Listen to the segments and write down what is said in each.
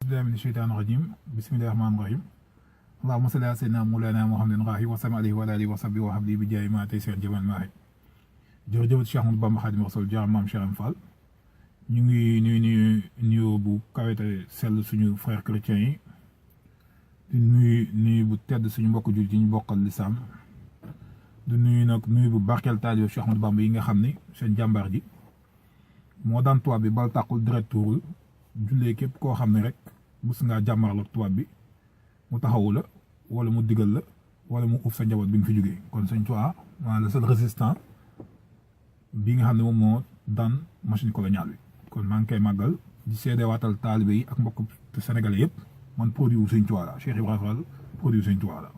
billahi min sheytaan rajim bismillahi rahmaani rahim allahumma salli ala sayyidina mawlana muhammadin rahi wa sallam alayhi wa alihi wa sahbihi wa habli bi jaay ma tey seen jaman maahi jërëjëf Cheikh Ahmadou Bamba Xaadimu Rasuul jaar maam Cheikh Fall ñu ngi nuyu bu kawete sell suñu frères chrétiens yi di nuyu bu tedd suñu mbokk jullit yi ñu bokkal lislaam di nuyu bu barkeel taalibe Cheikh Ahmadou Bamba yi nga xam ni seen jàmbaar ji moo daan tubaab bi bal tàqul deret tuurul jullee képp koo xam ne rek mus ngaa jàmmarloo tubaab bi mu taxawu la wala mu digal la wala mu uf sa njaboot bi nga fi jógee kon Sëñ Tuubaa le seul résistant bi nga xam ne moom moo daan machine coloniale bi kon maa ngi koy màggal di seedewaatal taalibe yi ak mbokk sénégalais yëpp man produit wu Sëñ Tuubaa la Cheikh Ibrahima Fall produit wu Sëñ Tuubaa la.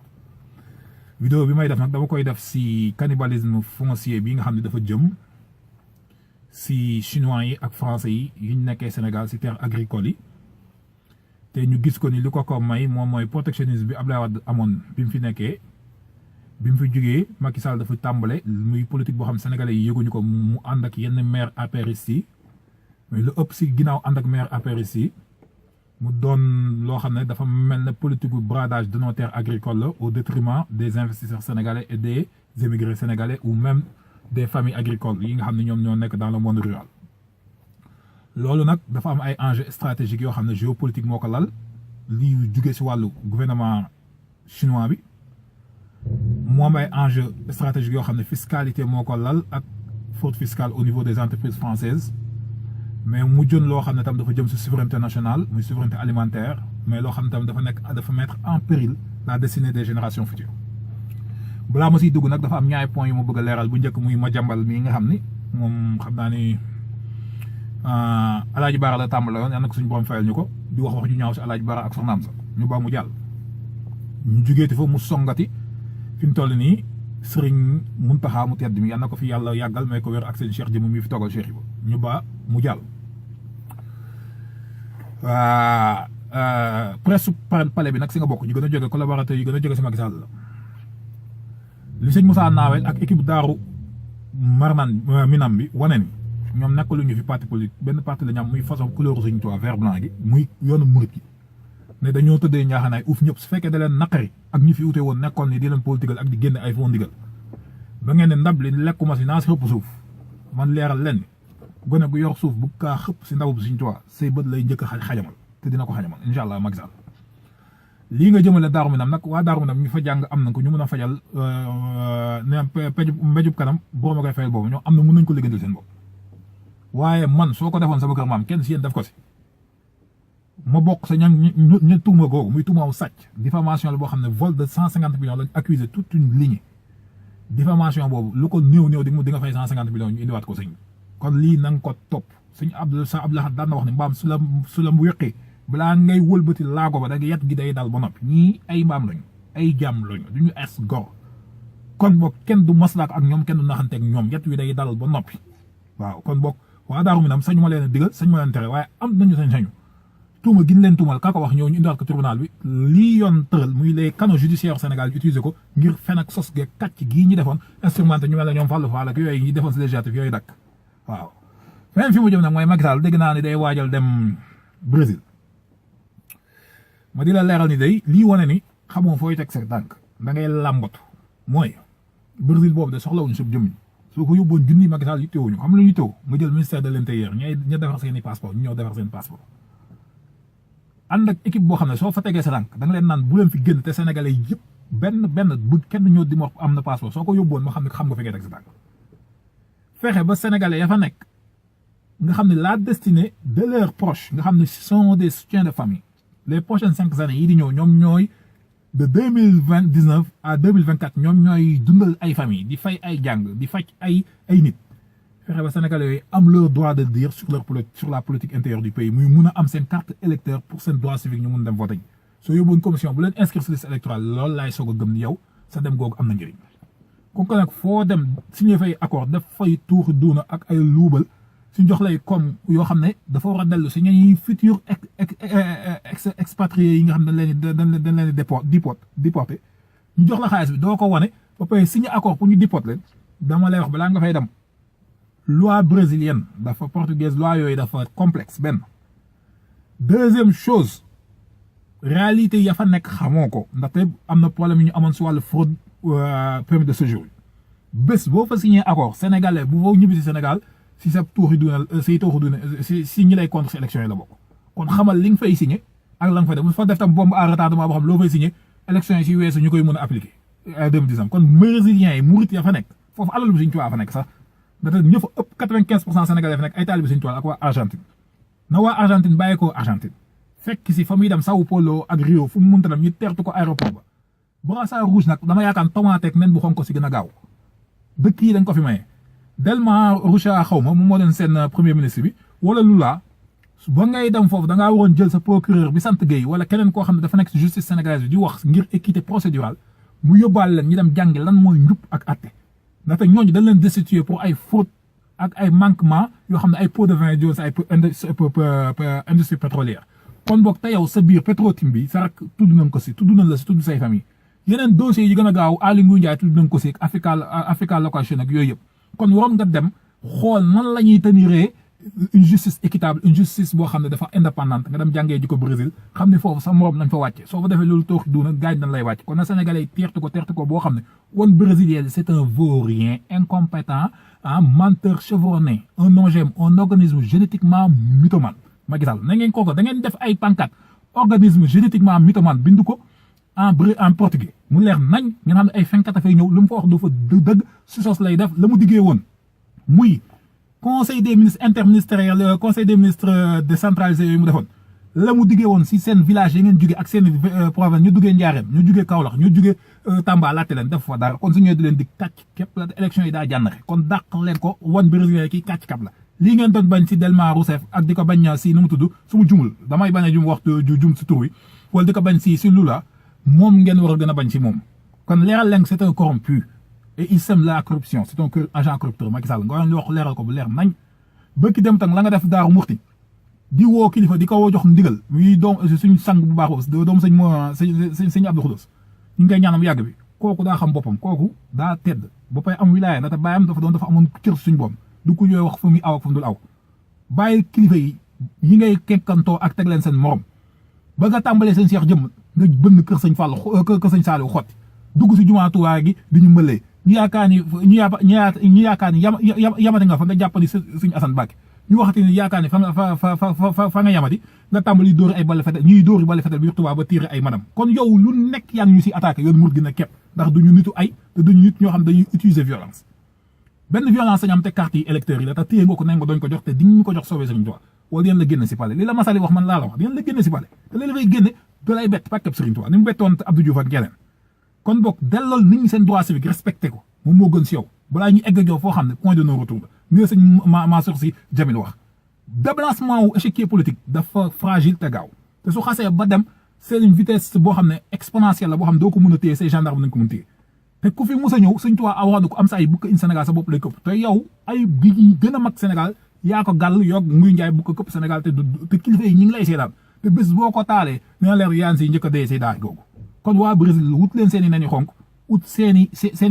vidéo bi may def nag dama koy def si cannibalisme foncier bi nga xam ne dafa jëm si chinois yi ak français yi yu ñu nekkee Sénégal si terre agricole yi te ñu gis ko ni li ko may moom mooy protectionnisme bi Abdoulaye Wade amoon bi mu fi nekkee bi mu fi jógee Macky Sall dafa tàmbale muy politique boo xam sénégalais yi yëguñu ko mu ànd ak yenn maire apéristes yi mais lu ëpp si ginnaaw ànd ak maire apéristes yi mu doon loo xam ne dafa mel ne politique bu bradage de nos terres agricoles la au détriment des investisseurs sénégalais et des émigrés sénégalais ou même des familles agricoles yi nga xam ne ñoom ñoo nekk dans le monde rural. loolu nag dafa am ay enjeux stratégiques yoo xam ne géopolitique moo ko lal lii jugee si wàllu gouvernement chinois bi mu am ay enjeux stratégiques yoo xam ne fiscalité moo ko lal ak fraude fiscale au niveau des entreprises françaises mais mu jën loo xam ne tam dafa jëm si souveraineté nationale muy souveraineté alimentaire mais loo xam ne tam dafa mettre en péril la destinée des générations futures. balaa ma siy dugg nag dafa am ñaari points yu ma bëgg a leeral bu njëkk muy Madiambal mii nga xam ni moom xam naa ni Alaaji Baara la tàmbale yoon yal na ko suñu borom fayal ñu ko di wax ju ñaaw si Alaaji Baara ak soxnaam sa ñu ba mu jàll ñu jugeeti fa mu songati fi mu toll nii Sëriñ Muntaxa mu tedd mi yal na ko fi yàlla yàggal may ko wér ak seen Cheikh jëmm mi fi toogal Cheikh yi ba ñu ba mu jàll presse palais bi nag si nga bokk ñu gën a jóge collaborateurs yi gën a jóge si Macky Sall la li sëñ Moussa Nawel ak équipe daaru Marnaan Minam bi wane ni ñoom nekk lu ñu fi parti politique benn parti la ñu am muy façon couleur Sëñ Tuubaa vert blanc gi muy yoonu murit gi ne dañoo tëddee njaaxanaay uuf ñëpp su fekkee da leen naqari ak ñi fi ute woon nekkoon ni di leen politique ak di génne ay fond ndigal ba ngeen ne ndab li lekkuma si naa si xëpp suuf man leeral leen gone gu yor suuf bu kaa xëpp si ndaw bu Sëñ Tuubaa say bët lay njëkk a xajamal te dina ko xajamal incha allah Macky Sall lii nga jëmale Daaru Minam nag waa Daaru Minam ñu fa jàng am nañ ko ñu mën a fajal mbéjub kanam borom a koy fayal boobu ñoo am na mën nañ ko liggéeyal seen bopp waaye man soo ko defoon sama kër maam kenn si yéen def ko si ma bokk sa ñu tuuma googu muy tuumaaw sàcc diffamation la boo xam ne vol de 150 millions lañ accusé toute une ligne diffamation boobu lu ko néew di nga fay 150 millions ñu indiwaat ko sëñ kon lii na nga ko topp sëñ Abdoulaye daan na wax ne mbaam su la mu wéqee balaa ngay wëlbati laago ba da nga yet gi day dal ba noppi ñii ay mbaam lañu ay jàmm lañu du ñu es gor kon boog kenn du maslaak ak ñoom kenn du naxanteeg ñoom yet wi day dal ba noppi waaw kon boog waa Daaru Minam sañu ma leen a digal sañ ma leen tere waaye am nañu sañ-sañu tuuma gi ñu leen tuumal ka ko wax ñëw ñu indiwaat ko tribunal bi lii yoon tëral muy les canaux judiciaires Sénégal utiliser ko ngir fen ak sos ge kàcc gii ñu defoon instrumenté ñu mel ne ñoom Fallou Fall ak yooyu ñu defoon si législatif yooyu dakk waaw feneen fi mu jëm nag mooy Macky Sall dégg naa ni day waajal dem Brésil ma di la leeral ni day lii wane ni xamoo fooy teg sa tànk da ngay làmbatu mooy Brésil boobu de soxlawuñu sub jëmmiñ soo ko yóbboon junni Macky Sall yittewuñu xam lu ñu yittewoo nga jël ministère de l'intérieur ña defar seen i passeport ñu ñëw defar seen passeport ànd ak équipe boo xam ne soo fa tegee sa tànk da nga leen naan bu leen fi génn te sénégalais yëpp benn bu kenn ñëw di ma wax am na passeport soo ko yóbboon ma xam ne xam nga fi ngay teg sa tànk fexe ba sénégalais ya fa nekk nga xam ne la destinée de leurs proches nga xam ne ce sont des soutiens de famille les prochaines 5 années yi di ñëw ñoom ñooy de 2019 à 2024 ñoom ñooy dundal ay famille di fay ay jàng di faj ay nit fexe ba sénégalais yooyu am leur droit de dire sur la politique intérieure du pays muy mun a am seen carte électeur pour seen droit civique ñu mun dem voter soo yóbbuwoon commission bu leen inscrire sur liste électorale loolu laay soog a gëm ni yow sa dem googu am na njëriñ kon nag foo dem signé fay accord daf fay tuuxi duuna ak ay luubal suñ jox lay comme yoo xam ne dafa war a dellu si ñuy futur expatriés yi nga xam ne dañ leen déporté ñu jox la xaalis bi doo ko wane ba pare signé accord pour ñu déporté leen dama lay wax balaa nga fay dem loi brésilienne dafa portugaise loi yooyu dafa complexe benn deuxième chose réalité ya fa nekk xamoo ko ndaxte am na problème yi ñu amoon si wàllu fraude permis de séjour bés boo fa signé accord sénégalais bu foo ñibbi si Sénégal si sa tuuxi dunal si ñi lay contre si élection yi la bokk kon xamal li nga fay signé ak la nga fay def bu fa def tam bombe à retardement boo xam loo fay signé élection yi si weesu ñu koy mën a appliquer 2019 kon brésiliens yi murit ya fa nekk foofu alal bi Sëñ Tuubaa fa nekk sax ndaxte ñë fa ëpp 95% sénégalais fa nekk ay taalibe Sëñ Tuubaa ak waa Argentine na waa Argentine bàyyi ko Argentine fekk si fa muy dem Sao Paulo ak Rio fu mu mënta dem ñu teertu ko aéroport ba brassard rouge nag dama yaakaar tomate ak nen bu xonk ko si gën a gaaw dëkk yi dañ ko fi maye Dilma Rousseff xaw ma moom moo doon seen premier ministre bi wala Lula ba ngay dem foofu da ngaa waroon jël sa procureur bi sant Gueye wala keneen koo xam ne dafa nekk si justice sénégalaise bi di wax ngir équité procédurale mu yóbbaale leen ñu dem jàngi lan mooy njub ak atte ndaxte ñooñu dañ leen destituer pour ay faute ak ay manquement yoo xam ne ay pots de vin di sa ay industrie pétrolière kon boog te yow sa biir Petro-Tim bi sa rak tudd nañ ko si tudd nañ la si tudd say famille yeneen dossiers yi gën a gaaw Aly Ngouille Ndiaye tudd nañ ko si Africa location ak yooyu yëpp kon waroon nga dem xool nan la ñuy teniree une justice équitable une justice boo xam ne dafa indépendante nga dem jàngee ji ko Brésil xam ne foofu sa morom nañ fa wàcce soo fa defee loolu tooxi duuna gaañ nañ lay wàcc kon na Sénégalais yi teertu ko boo xam ne woon Brésilien c'est un vaurien incompétent menteur chevronné un OGM un organisme génétiquement mythomane Macky Sall na ngeen kooko da ngeen def ay pancarte organisme génétiquement mythomane bind ko en portugais mu leer nañ ngeen xam ne ay fenkat dafay ñëw lu mu ko wax du fa dëgg si sos lay def la mu diggee woon muy conseil des ministres interministériel conseil des ministres décentralisé yooyu mu defoon la mu diggee woon si seen village yi ngeen jógee ak seen province ñu duggee Njaareem ñu jógee Kaolack ñu jógee Tamba laajte leen def fa dara kon su ñëwee di leen di kàcc képp la élection yi daa jànnaxe kon dàq leen ko wan brésilien kii kàcc kap la lii ngeen doon bañ si Dilma Rousseff ak di ko bañ si nu mu tudd su mu jumul damay bañ a jum waxtu jum si tur wi wala di ko bañ si Lula moom ngeen war a gën a bañ si moom kon leeral leen c'est un corrompu et il sème la corruption c'est un agent corrupteur Macky Sall nga wax leeral ko bu leer nañ bëkki dem tam la nga def Daaru Muxti di woo kilifa di ko jox ndigal muy doom suñu sang bu baax doomu sëñ Abdou Khoudoss ñu ngi koy ñaanam yàgg bi kooku daa xam boppam kooku daa tedd ba pay am wilaya ndaxte bàyyam dafa amoon cër suñu boom du ko yooyu wax fu muy aw ak fu mu dul aw bàyyi kilifa yi ngay kekkantoo ak teg leen seen morom ba nga tàmbalee seen Cheikh jëm nga bënn kër sëñ Fall kër sëñ Saliou xotti dugg si jumaa Tuubaa gi di ñu mëlee ñu yaakaar ni yamati nga fa nga jàpp ni suñu Assane Mbacké ñu waxati ni yaakaar ni fa nga yamati nga tàmbali dóori ay bale fetel ñuy dóori bale fetel bi Tuubaa ba tiire ay madam kon yow lu nekk yaa ngi ñu si attaqué yoon mur gi na képp ndax duñu nitu ay te duñu nit ñoo xam dañuy utiliser violence benn violence sañ am te carte yi électeurs yi la te téye nga ko nañ nga doñ ko jox te di ñu ko jox soobee Serigne Touba wala dinañ la génne si palais li la Masali wax man laa la wax dinañ la génne si palais te li la fay génne da lay bett pàkkab Serigne Touba ni mu bettoon Abdou Diouf ak keneen kon boog dellool nit ñi seen droit civique respecté ko moom moo gën si yow balaa ñu egg yow foo xam ne point de non retour la ni la sëñ Mansour Sy Djamil wax débalancement wu échiquier politique dafa fragile te gaaw te su xasee ba dem c'est une vitesse boo xam ne exponentielle la boo xam ne doo ko mën a téye say gendarme nañ ko mën téye te ku fi mus a ñëw Sëñ Tuubaa awaana ko am sa ay bukk in Sénégal sa bopp lay këpp te yow ay gi gën a mag Sénégal yaa ko gàll yoog Nguy Njaay bukk këpp Sénégal te kilifa yi ñi ngi lay seetaan te bés boo ko taalee dina leer yaan si njëkk a dee say daay googu kon waa Brésil wut leen seen i nañu xonk ut seen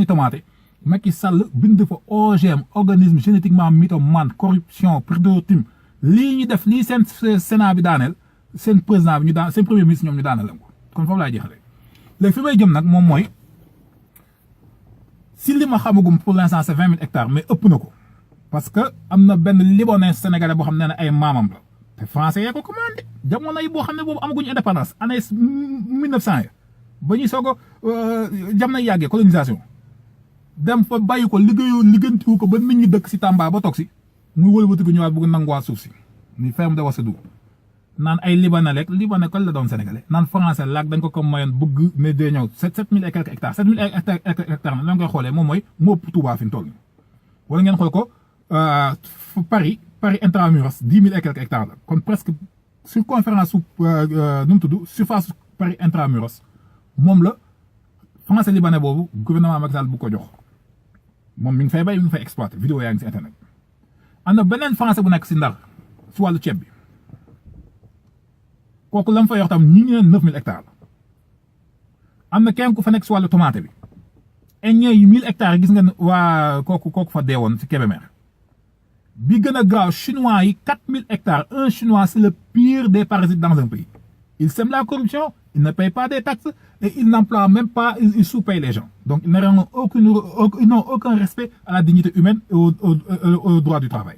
i tomate Macky Sall bind fa OGM organisme génétiquement mythomane corruption Petro-Tim lii ñu def lii seen Sénat bi daaneel seen président bi ñu daan seen premier ministre ñoom ñu daaneel ko kon foofu laay jeexalee léegi fi may jëm nag moom mooy si li ma xamagum pour l'instant c'est 20 000 hectares mais ëpp na ko parce que am na benn Libanais sénégalais boo xam ne ay maamam la te français yee ko commandé jamono yi boo xam ne boobu amaguñu indépendance année 1900 ya ba ñuy soog a jam na yàggee colonisation dem fa bàyyi ko liggantiwu ko ba nit ñi dëkk si Tamba ba toog si muy wëlbatiku ñëwaat bëgg nanguwaat suuf si ni ferme de Ouagadougou naan ay libanais rek libanais kon la doon sénégalais naan français laak dañ ko ko mayoon bëgg ne dee ñëw 7000 et quelques hectares 7000 hectares na la nga koy xoolee moom mooy moo ëpp Touba fi mu toll nii wala ngeen xool ko Paris intramuros 10 000 et quelques hectares la kon presque circonférence su nu mu tudd surface Paris intramuros moom la français libanais boobu gouvernement Macky Sall bu ko jox moom mi ngi fay bay mi ngi fay exploité vidéo yaa ngi si internet am na beneen français bu nekk si Ndar si wàllu ceeb bi kooku la mu fay wax tam ñi ngi ne 9000 hectares la am na kenn ku fa nekk si wàllu tomate bi ñee yu 1000 hectares yi gis nga waa kooku fa deewoon si Kébémer bi gën a graaw chinois yi 4000 hectares un chinois c'est le pire des parasites dans un pays il sème la corruption ils ne payent pas des taxes et ils n'emploient même pas, ils sous-payent les gens. Donc ils n'ont aucun respect à la dignité humaine et au droit du travail.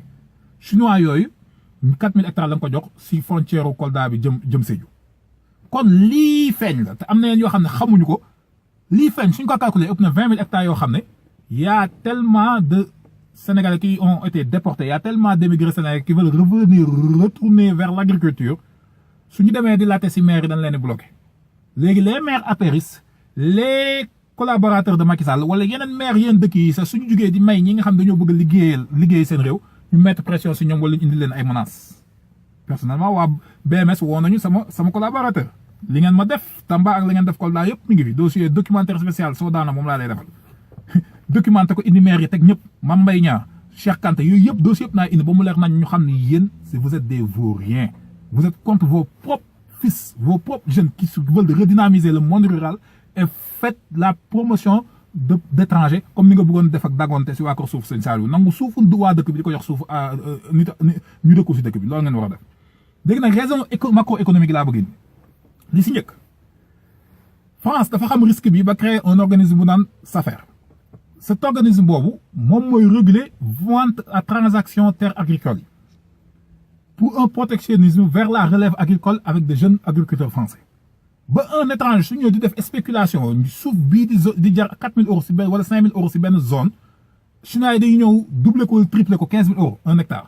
Chinois yooyu 4000 hectares la nga ko jox si frontière u Kolda bi jëm Sédhiou kon lii feeñ la te am na yeneen yoo xam ne xamuñu ko lii feeñ suñ ko calculé ëpp na 20 000 hectares yoo xam ne y a tellement de Sénégalais qui ont été déportés, il y a tellement d'émigrés sénégalais qui veulent retourner vers l'agriculture. Si nous devons dire la maire dans les bloqués. Les maires apéristes, les collaborateurs de Macky Sall, ou les maires qui sont si nous disons que nous avons liguer sen rew, ñu mettre pression sur ñom wala indi leen ay menaces. Personnellement, wa BMS won nañu sama collaborateur. Li ngeen ma def Tamba ak li ngeen def Kolda yépp mi ngi fi dossier documentaire spécial so daana mom la lay defal. Documenté ko indi maire yi teg ñëpp Mame Mbaye Niang Cheikh Kanté yooyu yëpp dossier yëpp naa indi ba mu leer nañ ñu xam ne yéen vous êtes des vauriens vous êtes contre vos propres fils vos propres jeunes qui veulent redynamiser le monde rural et faites la promotion d'étrangers comme ni nga bëggoon def ak dagonte si waa ko suuf sëñ Saliou nangu suufu waa dëkk bi di ko jox suuf nit ñu dëkku si dëkk bi loolu ngeen war a def léegi nag raison macroéconomique laa bëgg li si njëkk France dafa xam risque bi ba créer un organisme bu naan SAFER. Cet organisme bobu mom moy réguler vente à transaction terres agricoles pour un protectionnisme vers la relève agricole avec des jeunes agriculteurs français. Ba un étranger su ñëw di def spéculation suuf bii di jar 4 000 € si benn wala 5 000 € si benn zone chinois yi dañuy ñëw doubler ko tripler ko 15 000 € un hectare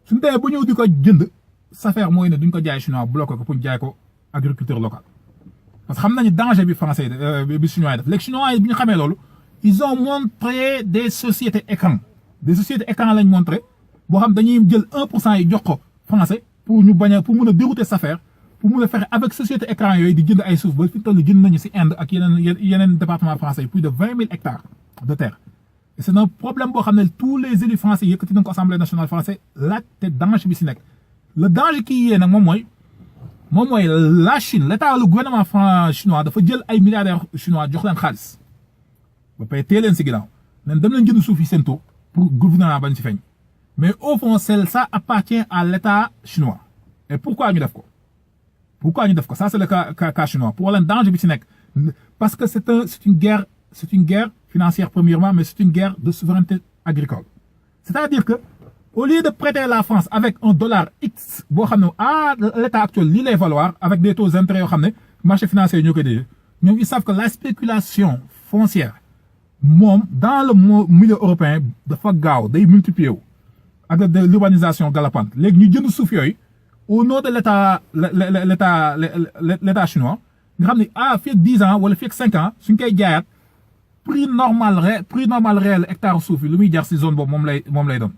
suñu demee ba ñëw di ko jënd SAFER mooy ne duñ ko jaay chinois bloqué ko pour jaay ko agriculteur local parce que xam nañu danger bi français bi chinois yi def léegi chinois yi bi ñu xamee loolu ils ont montré des sociétés écrans. Des sociétés écrans lañ montré boo xam dañuy jël 1% yi jox ko français pour ñu bañ pour mun a dérouter sa affaire pour mun a fexe avec société écran yooyu di jënd ay suuf ba fi toll jënd nañu si Inde ak yeneen département français plus de 20 000 hectares de terre. Et c'est un problème boo xam ne tous les élus français yëkkati nañ ko Assemblée nationale française laaj te danger bi si nekk le danger kii yee nag moom mooy la Chine l'état le gouvernement chinois dafa jël ay milliardaires chinois jox leen xaalis. ba pay tee leen si ginnaaw nen dem leen jënd suuf yi seen tour pour gouvernement bañ si feeñ mais au fond ça appartient à l'état chinois et pourquoi ñu def ko ça c'est le cas chinois pour leen danger bi si nekk parce que c'est une guerre financière premièrement mais c'est une guerre de souveraineté agricole c'est-à-dire que au lieu de prêter la France avec un dollar X boo xam ne l'état actuel lii lay valoir avec des taux d'intérêt yoo xam ne marché financier ñoo koy dégg ñoom ils savent que la spéculation foncière dans le milieu européen dafa gaaw day multiplier wu ak de l'urbanisation galopante léegi ñu jënd suuf yooyu au nom de l'état chinois nga xam ne fii ak 10 ans wala fii ak 5 ans suñ koy jaayaat prix normal réel hectare suuf yi lu muy jar si zone boobu moom lay doon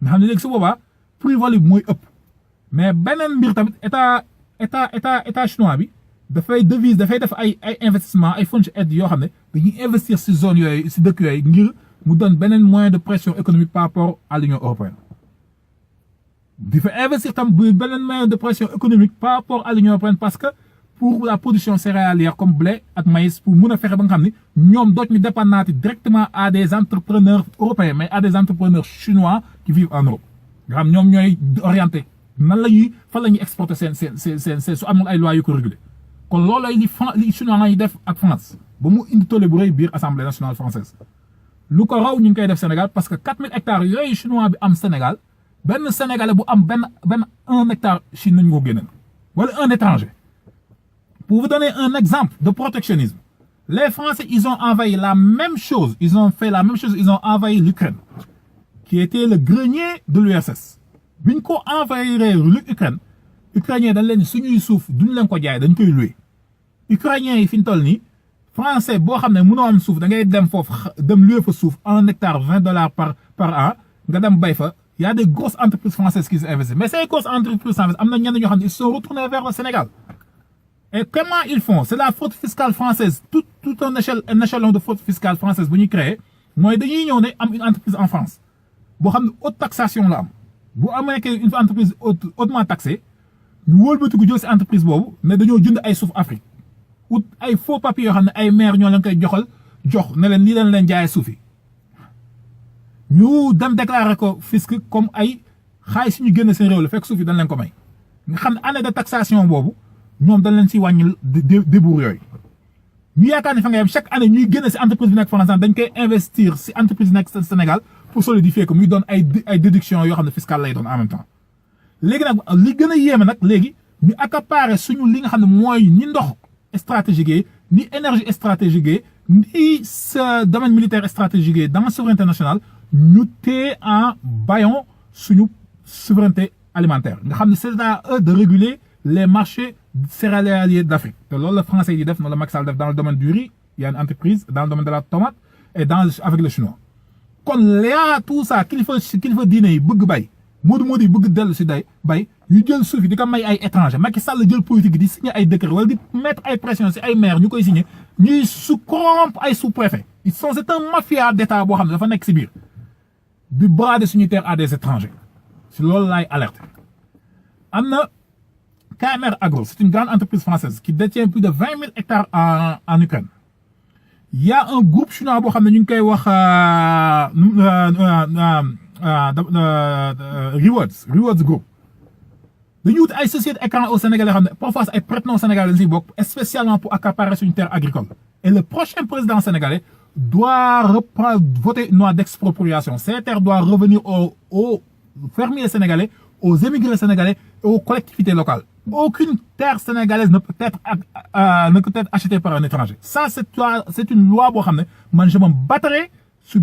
nga xam ne léegi su boobaa prix value bi mooy ëpp mais beneen mbir tamit état chinois bi dafay def ay investissement ay fonds aide yoo xam ne dañuy investir si zone yooyu si dëkk yooyu ngir mu doon beneen moyen de pression économique par rapport à l'Union européenne di fa investir tam beneen moyen de pression économique par rapport à l'Union européenne parce que pour la production céréalière comme blé ak maïs pour mun a fexe ba nga xam ne ñoom dootuñu dépendre directement à des entrepreneurs européens mais à des entrepreneurs chinois qui vivent en Europe nga xam ñoom ñooy orienté fan la ñuy exporter seen su amul ay lois yu ko réguler kon loolu ay li chinois yi def ak France ba mu indi tollé bu rëy biir assemblée nationale française lu ko raw ñu ngi koy def Sénégal parce que 4000 hectares yooyu chinois bi am Sénégal benn sénégalais bu am benn 1 hectare Chine nañu ko génneel wala un étranger. Pour vous donner un exemple de protectionnisme, les Français ils ont envahi la même chose ils ont envahi l'Ukraine qui était le grenier de l'URSS biñ ko envahir l'Ukraine ukrainien dañ leen suñuy suuf duñ leen ko jaay dañ koy louer ukrainiens yi fi ñu toll nii français boo xam ne mënoo am suuf da ngay dem foofu dem louer fa suuf 1 hectare $20 par an nga dem bay fa y a des grosses entreprises françaises qui s'investissent mais ces grosses entreprises françaises am na ñenn ñoo xam ne ils sont retournés vers le Sénégal et comment ils font c'est la fraude fiscale française tout un échelon de fraude fiscale française bu ñuy créer mooy dañuy ñëw ne am une entreprise en France boo xam ne haute taxation la am bu amee une entreprise hautement taxée ñu wëlbatiku jël si entreprise boobu ne dañoo jënd ay suuf Afrique ut ay faux papiers yoo xam ne ay maire ñoo leen koy jox ne leen lii leen jaayee suuf yi ñu dem déclarer ko fisc comme ay xaalis ñu génn seen réew la fekk suuf yi dañ leen ko may nga xam ne année de taxation boobu ñoom dañ leen si wàññil débour yooyu ñu yaakaar ne fa nga yem chaque année ñuy génn si entreprise bi nekk France dañ koy investir si entreprise bi nekk Sénégal pour solidifier que muy doon ay déduction yoo xam ne fiscale lay doon en même temps léegi nag li gën a yéeme nag léegi ñu accaparer suñu li nga xam ne mooy ni ndox stratégique yi ni énergie stratégique yi ni sa domaine militaire stratégique yi dans la souveraineté nationale ñu téye en bâillon suñu souveraineté alimentaire nga xam ne c'est à eux de réguler les marchés céréaliers d'Afrique te loolu la français yi def noonu la Macky Sall def dans le domaine du riz il y a une entreprise dans le domaine de la tomate et avec le chinois kon léa tout ça kilifa diine yi bëgg bay moodu yi bëgg dellu si bay ñu jël suuf yi di ko may ay étranger Macky Sall jël politique di signer ay décret wala di mettre ay pression si ay maire ñu koy signer ñuy corrompre ay sous-préfet c'est un mafia d'état boo xam ne dafa nekk si biir di brader suñu terre à des étrangers si loolu laay alerte am na KMR Agro c'est une grande entreprise française qui détient plus de 20 000 hectares en Ukraine il y a un groupe chinois boo xam ne ñu ngi koy wax Rewards Group dañuy wut ay sociétés écran au Sénégal yoo xam ne parfois ay prête-noms sénégalais lañ siy bokk spécialement pour accaparer suñu terre agricole et le prochain président sénégalais doit voter une loi d'expropriation ces terres doivent revenir aux fermiers sénégalais aux émigrés sénégalais et aux collectivités locales aucune terre sénégalaise ne peut être achetée par un étranger ça c'est une loi boo xam ne man je me battrai su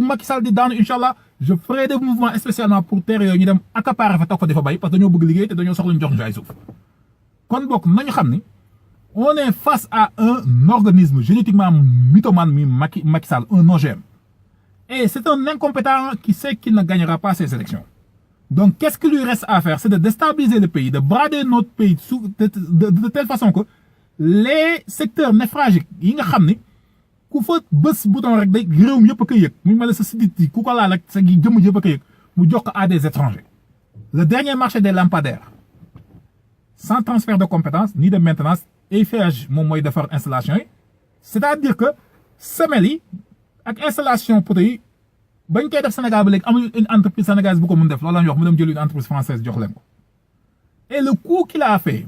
Macky Sall di daanu inchallah je ferai des mouvements spécialement pour terre yooyu ñu dem accaparer fa toog fa di fa bay parce que dañoo bëgg liggéey te dañoo soxla ñu jox ñu ay suuf kon bokk nañu xam ni on est face à un organisme génétiquement mythomane mi Macky Sall un OGM et c'est un incompétent qui sait qu'il ne gagnera pas ces élections donc qu'est-ce qu'il lui reste à faire c'est de déstabiliser le pays de brader notre pays de telle façon que les secteurs névralgiques yi nga xam ni ku fa bés bouton rek day réew mi yëpp a koy yëg mu mel ne sa sidit yi ku ko laal rek sa jëmm yëpp a koy yëg mu jox ko à des étrangers le dernier marché des lampadaires sans transfert de compétences ni de maintenance Eiffage moom mooy defar installation yi c'est-à-dire que semelles yi ak installation poteaux yi bañ koy def Sénégal ba léegi amul une entreprise sénégalaise bu ko mun def loolu la ñuy wax mu dem jël une entreprise française jox leen ko et le coût qu'il a fait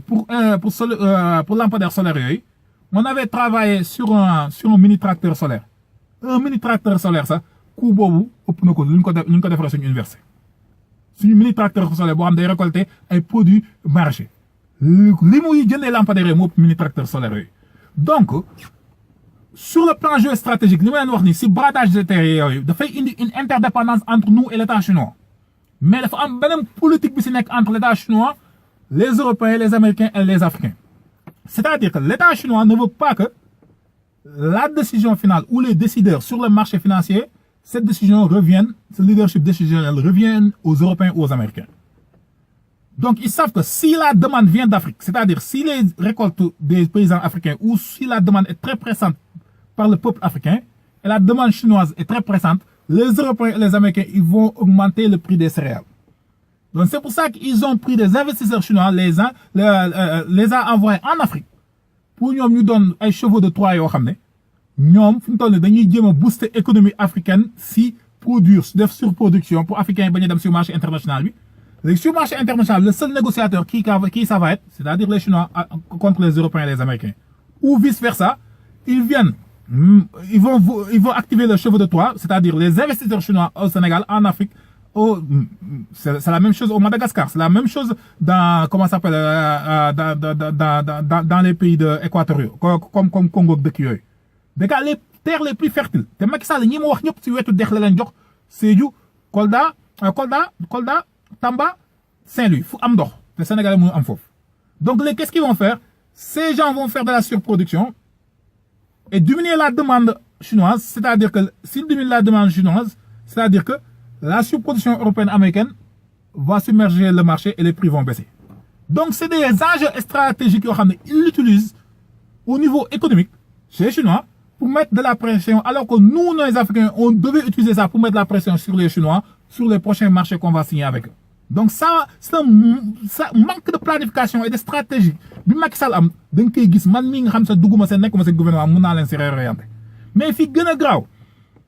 pour lampadaires solaires yooyu on avait travaillé sur un mini tracteur solaire sax coût boobu ëpp na ko lu ñu ko defaree suñu université suñu mini tracteur solaire boo xam day récolter ay produits maraîchers li muy jëndee lampadaires yooyu moo ëpp mini tracteur solaire yooyu donc sur le plan géostratégique li ma leen wax ni si bradage de terre yooyu dafay indi une interdépendance entre nous et l'état chinois mais dafa am beneen politique bi si nekk entre l'état chinois les européens les américains et les africains c'est-à-dire que l'état chinois ne veut pas que la décision finale ou les décideurs sur le marché financier cette décision revienne ce leadership décisionnel revienne aux européens ou aux américains donc ils savent que si la demande vient d'Afrique c'est-à-dire si les récoltes des paysans africains ou si la demande est très pressante par le peuple africain et la demande chinoise est très pressante les Européens et les Américains ils vont augmenter le prix des céréales donc c'est pour ça qu'ils ont pris des investisseurs chinois les a envoyés en Afrique pour ñoom ñu doon ay chevaux de Troie yoo xam ne ñoom fi mu toll nii dañuy jéem a booster économie africaine si produire def surproduction pour africains yi bañ a dem sur marché international bi léegi sur marché international le seul négociateur qui ça va être c'est-à-dire les Chinois contre les Européens et les Américains ou vice versa ils vont activer le chevaux de Troie c'est-à-dire les investisseurs chinois au Sénégal en Afrique c'est la même chose au Madagascar c'est la même chose dans comment ça s'appelle dans les pays équatoriaux comme Congo dëkk yooyu dëkk les terres les plus fertiles te Macky Sall ñi ma wax ñëpp ci wetu dex la leen jox Sédhiou Kolda Tamba Saint-Louis fu am ndox te Sénégalais mënu am foofu donc léegi qu'est-ce qu'ils vont faire ces gens vont faire de la surproduction et diminuer la demande chinoise c'est-à-dire que s'ils diminuent la demande chinoise c'est-à-dire que la surproduction européenne américaine va submerger le marché et les prix vont baisser donc c'est des enjeux stratégiques yoo xam ne ils l'utilisent au niveau économique chez les Chinois pour mettre de la pression alors que nous les Africains on devait utiliser ça pour mettre de la pression sur les Chinois sur les prochains marchés qu'on va signer avec eux donc ça manque de planification et de stratégie bi Macky Sall am da nga koy gis man mii nga xam sa dugguma seen nekkuma seen gouvernement mun naa leen si réorienter mais fi gën a graaw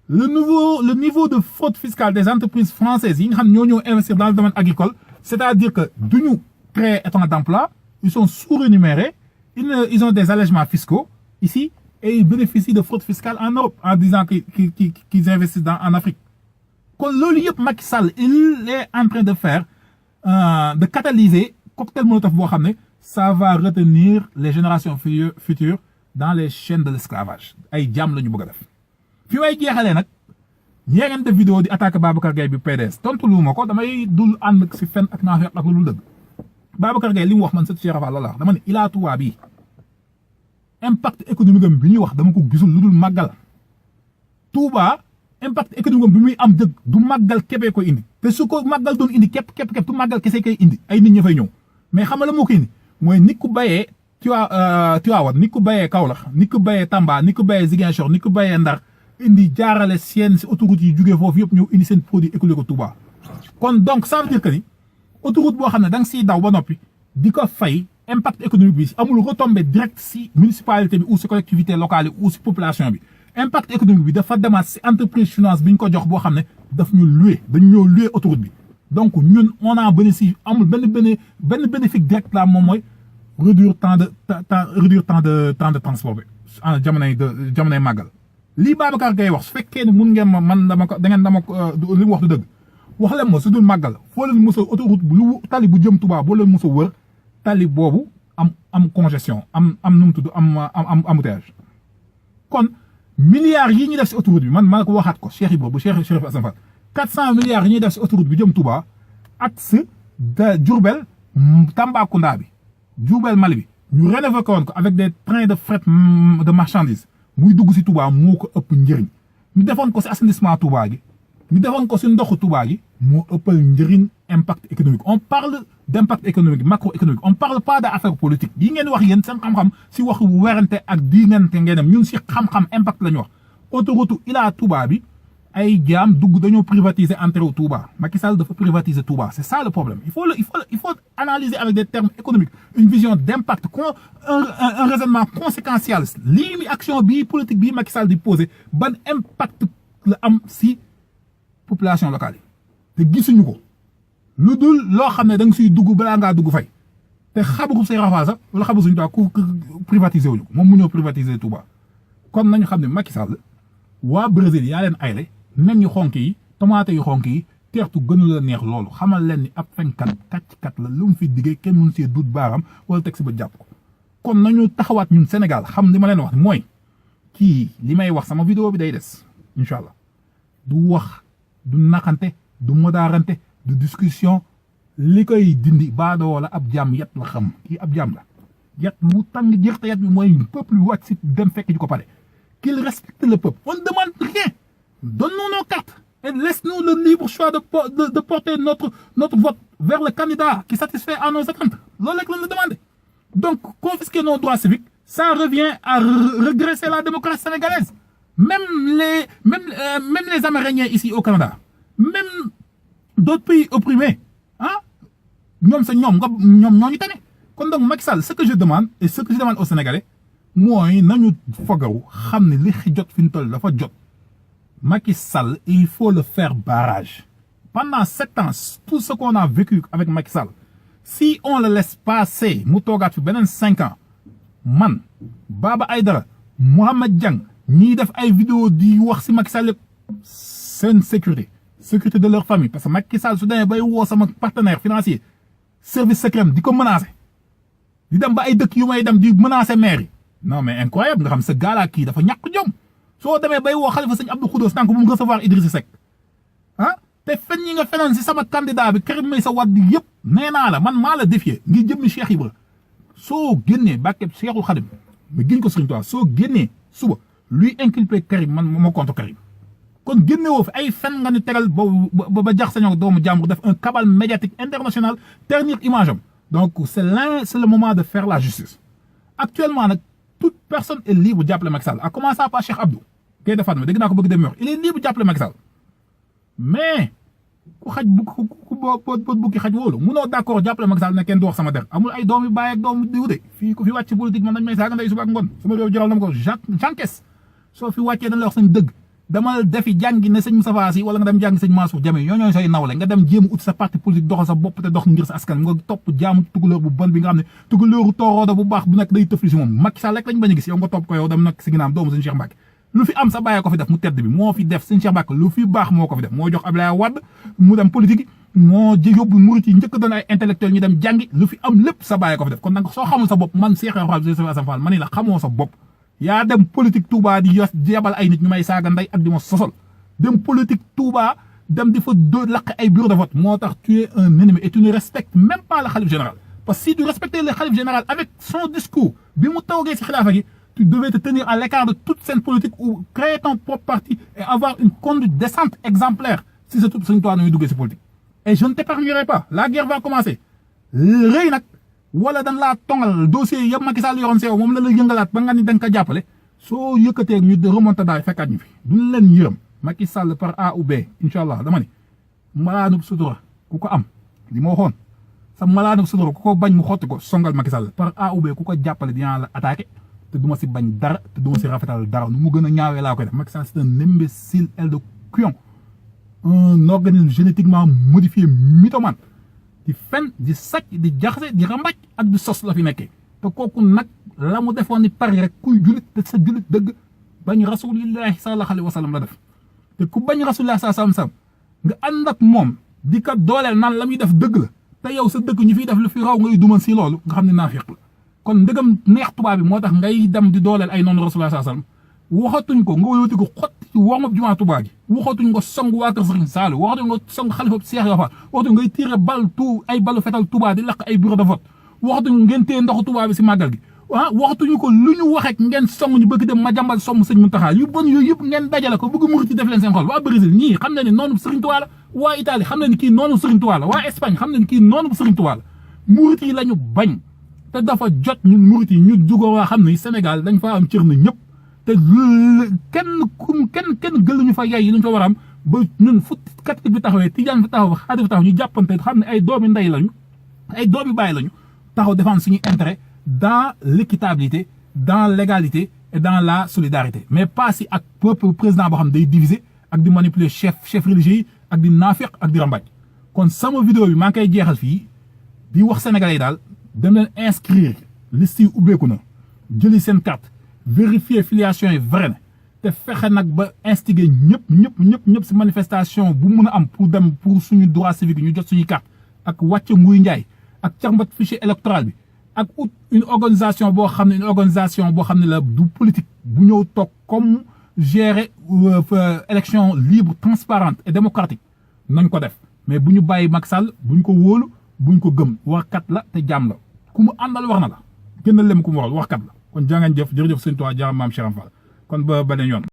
le niveau de fraude fiscale des entreprises françaises yi nga xam ñoo investir dans le domaine agricole c'est-à-dire que duñu créer autant d'emplois, ils sont sous-rémunérés, ils ont des allègements fiscaux ici et ils bénéficient de fraude fiscale en Europe en disant qu'ils investissent en Afrique. Quand loolu yëpp Macky Sall il est en train de faire de catalyser cocktail Molotov boo xam ne ça va retenir les générations futures dans les chaînes de l'esclavage ay jàmm la ñu bëgg a def fi may jeexalee nag ñee ngeen def vidéo di attaqué Babacar Gaye bi PDS tontu lu ma ko damay dul ànd si fen ak naa ak lu dëgg Babacar Gaye li mu wax man sët Cheikh Rafal la wax dama ne Ila Touba bi impact économique am bi ñuy wax dama ko gisul lu dul màggal Touba impact économique am bi muy am dëgg du màggal kebe koy indi te su ko màggal doon indi képp du màggal kese koy indi ay nit ña fay ñëw mais xam nga la moo ko indi mooy nit ku bayee Tivaouane nit ku bayee Kaolack nit ku bayee Tamba nit ku bayee Ziguinchor nit ku bayee Ndar indi jaarale seen si autoroute yi jugee foofu yëpp ñëw indi seen produit écoulé ko Touba kon donc ça veut dire que ni autoroute boo xam ne da nga siy daw ba noppi di ko fay impact économique bi amul retombé direct si municipalité bi ou si collectivité locale yi ou si population bi impact économique bi dafa demaat si entreprise finance bi ñu ko jox boo xam ne daf ñu loué dañu ñëw loué autoroute bi donc ñun on a bénéfice amul benn bénéfice direct là moom mooy réduire temps de transport bi en jamonoy màggal lii Babacar Gaye wax su fekkee ne mun ngeen ma man dama ko da ngeen dama ko li mu wax du dëgg wax leen ma su dul màggal foo leen mos a autoroute lu tali bu jëm Touba boo leen mos a wër tali boobu am congestion am nu mu tudd am embouteillage kon milliards yi ñuy def si autoroute bi man maa ko waxaat ko Cheikh Ibra bu Cheikh Assane Fall 400 milliards yi ñuy def si autoroute bi jëm Touba ak si Diourbel Tambacounda bi Diourbel Mali bi ñu rénover ko woon ko avec des trains de fret de marchandises muy dugg si Touba moo ko ëpp njëriñ ñu defoon ko si assainissement Touba gi ñu defoon ko si ndoxu Touba gi moo ëppal njëriñ impact économique on parle d'impact économique macroéconomique on parle pas d'affaires politiques yi ngeen wax yéen seen xam-xam si waxu werante ak diingante ngeen dem ñun si xam-xam impact la ñu wax autoroute Ila Touba bi ay jaam dugg dañoo privatiser entrée Touba Macky Sall dafa privatiser Touba c'est ça le problème il faut analyser avec des termes économiques une vision d'impact un raisonnement conséquentiel lii mi action bii politique bii Macky Sall di poser ban impact la am si population locale yi te gisuñu ko lu dul loo xam ne da nga siy dugg balaa ngaa dugg fay te xabaru say rafaa sax wala xabaru suñu ku privatiser wuñu ko moom mu ñëw privatiser Touba kon nañu xam ne Macky Sall waa Brésil yaa leen ayle nen yu xonk yi tomate yu xonk yi teertu gënu la neex loolu xamal leen ni ab fenkat kàcc la lu mu fi diggee kenn mënu see dut baaram wala teg si ba jàpp ko kon nañu taxawaat ñun Sénégal xam li ma leen wax mooy kii li may wax sama vidéo bi day des incha allah du wax du naxante du modaarante du discussion li koy dindi baadoo la ab jaam yat la xam kii ab jaam la yat mu tàng jeexte yat bi mooy peuple bi wàcc si dem fekk ji ko pare qu'il respecte le peuple on ne demande rien donne-nous nos cartes et laisse-nous le libre choix de porter notre vote vers le candidat qui satisfait à nos attentes loolu rek lañ la demandé donc confisquer nos droits civiques ça revient à regresser la démocratie sénégalaise même les Amérindiens ici au Canada même d'autres pays opprimés ñoom ñoom ñoo ñu tane kon donc Macky Sall ce que je demande et ce que je demande aux Sénégalais mooy nañu fagaru xam ne li jot fi ñu toll dafa jot Macky Sall il faut le faire barrage pendant 7 ans tout ce qu'on a vécu avec Macky Sall si on le laisse passer mu toogaat fi beneen 5 ans man Baba Aïdara Mohamed Diang ñiy def ay vidéo di wax si Macky Sall yëpp seen sécurité de leur famille parce que Macky Sall su demee bay woo sama partenaire financier service secret di ko menacer di dem ba ay dëkk yu may dem di menacer maire yi non mais incroyable nga xam sa gaalaa kii dafa ñàkk jom soo demee bay woo Khalifa Sëñ Abdou Khoudoss tànk bu mu recevoir Idrissa Seck te fen ñi nga fenoon si sama candidat bi Karim Meïssa Wade yëpp nee naa la man maa la défier ngi jëmmi Cheikh Ibra soo génnee bàkkeb Cheikhul Khadim ma giñ ko Serigne Touba soo génnee suba luy inculper Karim man moo contre Karim kon génne woo fi ay fen nga ni tegal ba jax sañoo doomu jàmbur def un cabale médiatique international ternir image am donc c'est le moment de faire la justice actuellement nag toute personne est libre jàppale Macky Sall à commencer par Cheikh Abdou Gaïndé Fatma dégg naa ko bëgg dem wax il est libre jàppale Macky Sall mais ku xaj ku bukki xaj wóolu munoo d'accord jàppale Macky Sall ne kenn du wax sama der amul ay doom yu bàyyi ak doom diw de fii ku fi wàcc politique man dañ may saaga ndey suba ak ngoon sama réew jaral na ma ko j'encaisse soo fi wàccee dañ la wax sañ dëgg dama defi jàngi ne sëñ Moustapha Sy wala nga dem jàngi sëñ Mansour Djamil ñoo ñooy say nawle nga dem jéem ut sa parti politique doxal sa bopp te dox ngir sa askan nga topp jaamu tukulóor bu bon bi nga xam ne tukulóoru toorooda bu baax bu nekk day tëfli si moom Macky Sall rek lañ bañ a gis yow nga topp ko yow dem nag si ginnaam doomu sëñ Cheikh Mbacke lu fi am sa bàyyee ko fi def mu tedd bi moo fi def sëñ Cheikh Mbacke lu fi baax moo ko fi def moo jox Abdoulaye Wade mu dem politique moo yóbbu murit yi njëkk doon ay intellectuel ñu dem jàngi lu fi am lépp sa bàyyee ko fi def kon nag soo xamul sa bopp man Cheikh Assane Fall ma ni la xamoo sa bopp yaa dem politique Touba di yebal ay nit ñu may saaga ndey ak di ma sosol dem politique Touba dem di fa laq ay bureau de vote moo tax tu es un ennemi et tu ne respectes même pas le khalife général parce que si tu respectais le khalife général avec son discours bi mu toogee si xilaafa gi tu devais te tenir à l'écart de toute scène politique ou créer ton propre parti et avoir une conduite décente exemplaire si c'est tout Sëñ Tuubaa nañuy duggee si politique et je ne t'épargnerai pas la guerre va commencer rëy nag wala dañ laa tongal dossier yëpp Macky Sall yoroon seew moom la yëngalaat ba nga ni da nga ko jàppale soo yëkkatee ñu de remonté daay fekkaat ñu fi duñ leen yërëm Macky Sall par A ou B incha allah dama ni malaanub sutura ku ko am li ma waxoon sa malaanub sutura ku ko bañ mu xotti ko songal Macky Sall par A ou B ku ko jàppale dinaa la attaqué te du ma si bañ dara te du ma si rafetal dara nu mu gën a ñaawee laa koy def Macky Sall c'est un imbécile aile de couillon un organisme génétiquement modifié mythomane di fen di sàcc di jaxase di rambaj ak di sos la fi nekkee te kooku nag la mu defoon ni pari rek kuy julit te sa julit dëgg bañ rasulillahi sallallahu alayhi wa sallam la def te ku bañ rasulillahi sallallahu alayhi wa sallam nga ànd ak moom di ko dooleel naan la muy def dëgg la te yow sa dëgg ñu fiy def lu fi raw ngay duman si loolu nga xam ne naafiq la kon ndëgam neex tubaab bi moo tax ngay dem di dooleel ay noonu rasulillahi sallallahu alayhi wa sallam waxatuñ ko nga wëlbati ko xotti ci warmab jumaa Tuubaa gi waxatuñ ko song waa kër Sëriñ Saliou waxatuñ ko song xalifa Cheikh Yafa waxatuñ ngay tiire bal ay balu fetal Tuubaa di lakk ay bureau de vote waxatuñ ngeen téye ndoxu Tuubaa bi si màggal gi waxatuñu ko lu ñu wax ak ngeen song ñu bëgg dem ma jàmbal somm sëñ Muntaxa yu bon yooyu yëpp ngeen dajale ko bëgg murit yi def leen seen xol waa Brésil ñii xam na ni noonu Sëriñ Tuubaa la waa Italie xam na ni kii noonu Sëriñ Tuubaa la waa Espagne xam na ni kii noonu Sëriñ Tuubaa la murit yi la ñu bañ te dafa jot ñun murit yi ñu jugoo waa xam ne Sénégal dañ fa am cër na ñëpp te kenn gëluñu fa yay yi luñ fa war a am ba ñun fu catholique bi taxawee tijaan bi taxaw xaadir bi taxaw ñu jàppante xam ne ay doomi ndey lañu ay doomi bàyyi lañu taxaw défendre suñu intérêt dans l'équitabilité dans l'égalité et dans la solidarité mais pas si ak peuple président boo xam ne day diviser ak di manipuler chef religieux yi ak di naafiq ak di rambaaj kon sama vidéo bi maa ngi koy jeexal fii di wax sénégalais yi daal dem leen inscrire liste yi ubbeeku na jëli seen carte vérifier filiation yi vrai na te fexe nag ba instiguer ñëpp si manifestation bu mun a am pour dem pour suñu droit civique ñu jot suñu carte ak wàcc nguy njaay ak càmbat fichier électoral bi ak ut une organisation boo xam ne la du politique bu ñëw toog comme gérer élection libre transparente et démocratique nañ ko def mais bu ñu bàyyi Macky Sall bu ñu ko wóolu bu ñu ko gëm waxkat la te jaam la ku mu àndal wax na la gënal lem ku mu waxal waxkat la kon jàngan jëf jërëjëf Sëñ Tuubaa jaam maam Cheikh Fall kon ba beneen yoon